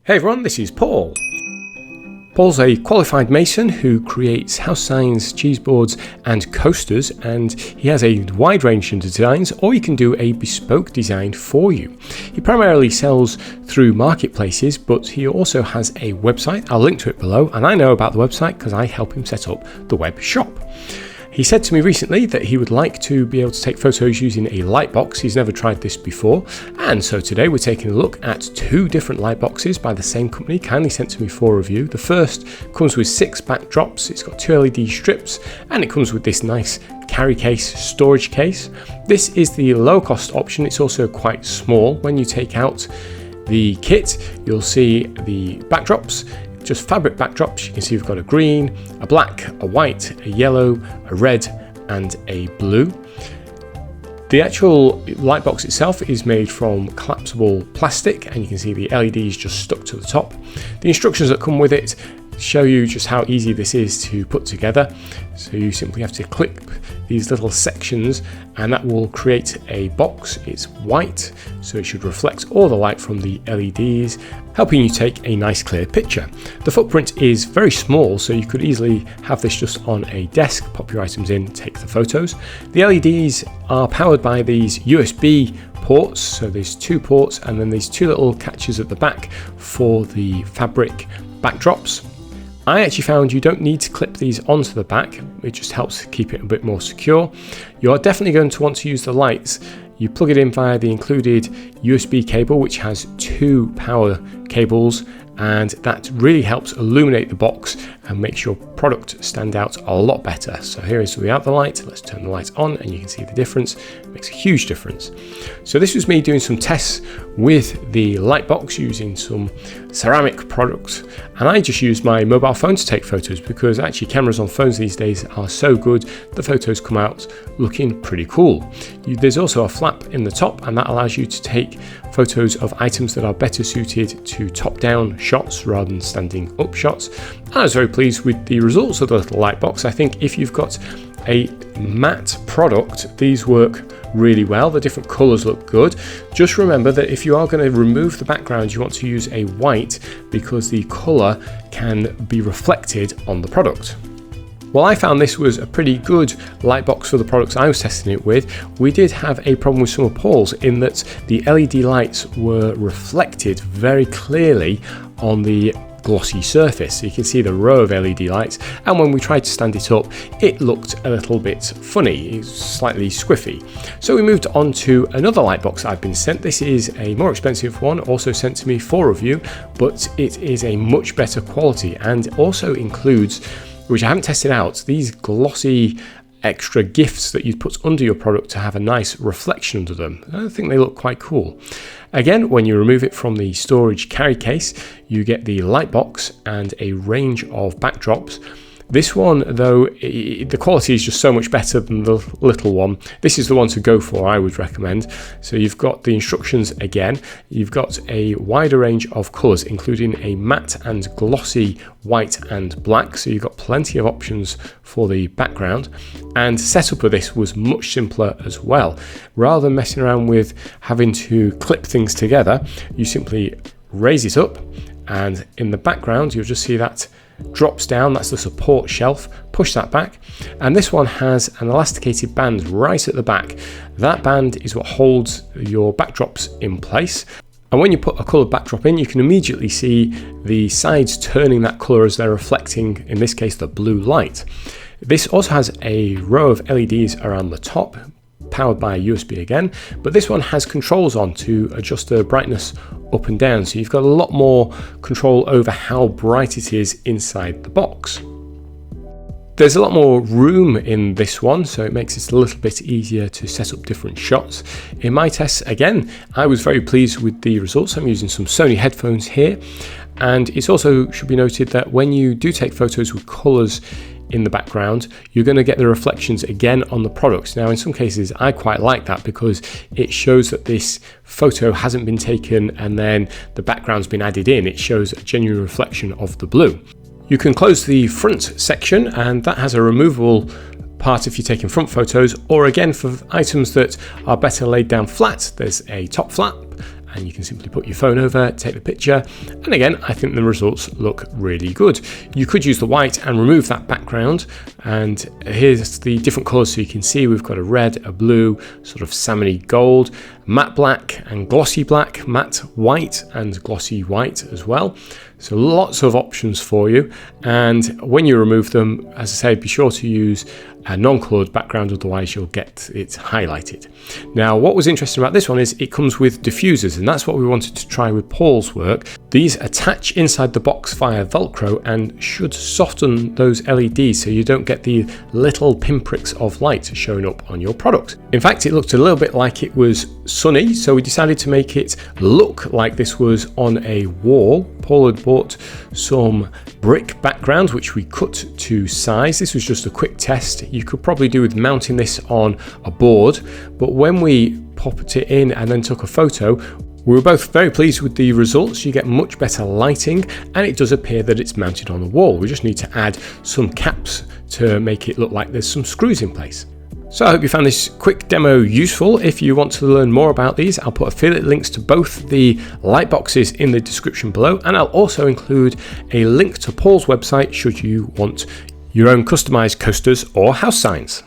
Hey everyone, this is Paul. Paul's a qualified mason who creates house signs, cheese boards and coasters, and he has a wide range of designs, or you can do a bespoke design for you. He primarily sells through marketplaces, but he also has a website. I'll link to it below, and I know about the website because I help him set up the web shop. He said to me recently that he would like to be able to take photos using a Lightbox. He's never tried this before, and so today we're taking a look at two different Lightboxes by the same company, kindly sent to me for review. The first comes with 6 backdrops, it's got 2 LED strips, and it comes with this nice carry case, storage case. This is the low cost option, it's also quite small. When you take out the kit, you'll see the backdrops. Just fabric backdrops. You can see we've got a green, a black, a white, a yellow, a red and a blue. The actual Lightbox itself is made from collapsible plastic, and you can see the LEDs just stuck to the top. The instructions that come with it show you just how easy this is to put together. So you simply have to clip these little sections and that will create a box. It's white, so it should reflect all the light from the LEDs, helping you take a nice clear picture. The footprint is very small, so you could easily have this just on a desk, pop your items in, take the photos. The LEDs are powered by these USB ports, so there's 2 ports and then these 2 little catches at the back for the fabric backdrops. I actually found you don't need to clip these onto the back, it just helps keep it a bit more secure. You are definitely going to want to use the lights. You plug it in via the included USB cable, which has 2 power cables, and that really helps illuminate the box and makes your product stand out a lot better. So here is without the light. Let's turn the light on and you can see the difference. It makes a huge difference. So this was me doing some tests with the Lightbox using some ceramic products, and I just used my mobile phone to take photos because actually cameras on phones these days are so good, the photos come out looking pretty cool. There's also a flap in the top, and that allows you to take photos of items that are better suited to top-down shots rather than standing up shots. I was very pleased with the results of the little Lightbox. I think if you've got a matte product, these work really well. The different colours look good. Just remember that if you are going to remove the background, you want to use a white because the colour can be reflected on the product. Well, I found this was a pretty good Lightbox for the products I was testing it with. We did have a problem with some of Paul's in that the LED lights were reflected very clearly on the glossy surface. So you can see the row of LED lights, and when we tried to stand it up, it looked a little bit funny, it's slightly squiffy. So we moved on to another Lightbox I've been sent. This is a more expensive one, also sent to me for review, but it is a much better quality and also includes, which I haven't tested out, these glossy extra gifts that you put under your product to have a nice reflection under them. I think they look quite cool. Again, when you remove it from the storage carry case, you get the Lightbox and a range of backdrops. This one, though, the quality is just so much better than the little one. This is the one to go for, I would recommend. So you've got the instructions again. You've got a wider range of colours, including a matte and glossy white and black. So you've got plenty of options for the background. And setup of this was much simpler as well. Rather than messing around with having to clip things together, you simply raise it up, and in the background, you'll just see that drops down. That's the support shelf. Push that back, and this one has an elasticated band right at the back. That band is what holds your backdrops in place, and when you put a coloured backdrop in, you can immediately see the sides turning that colour as they're reflecting, in this case, the blue light. This also has a row of LEDs around the top, powered by USB again, but this one has controls on to adjust the brightness up and down, so you've got a lot more control over how bright it is inside the box. There's a lot more room in this one, so it makes it a little bit easier to set up different shots. In my tests, again, I was very pleased with the results. I'm using some Sony headphones here, and it also should be noted that when you do take photos with colours in the background, you're going to get the reflections again on the products. Now, in some cases, I quite like that because it shows that this photo hasn't been taken and then the background's been added in. It shows a genuine reflection of the blue. You can close the front section, and that has a removable part if you're taking front photos, or again for items that are better laid down flat, there's a top flap and you can simply put your phone over, take the picture, and again, I think the results look really good. You could use the white and remove that background, and here's the different colours so you can see we've got a red, a blue, sort of salmony gold, matte black and glossy black, matte white and glossy white as well. So lots of options for you, and when you remove them, as I say, be sure to use a non-coloured background, otherwise you'll get it highlighted. Now what was interesting about this one is it comes with diffusers, and that's what we wanted to try with Paul's work. These attach inside the box via Velcro and should soften those LEDs so you don't get the little pinpricks of light showing up on your product. In fact, it looked a little bit like it was sunny, so we decided to make it look like this was on a wall. Paul had bought some brick background which we cut to size. This was just a quick test. You could probably do with mounting this on a board, but when we popped it in and then took a photo, we were both very pleased with the results. You get much better lighting, and it does appear that it's mounted on the wall. We just need to add some caps to make it look like there's some screws in place. So I hope you found this quick demo useful. If you want to learn more about these, I'll put affiliate links to both the light boxes in the description below, and I'll also include a link to Paul's website should you want your own customized coasters or house signs.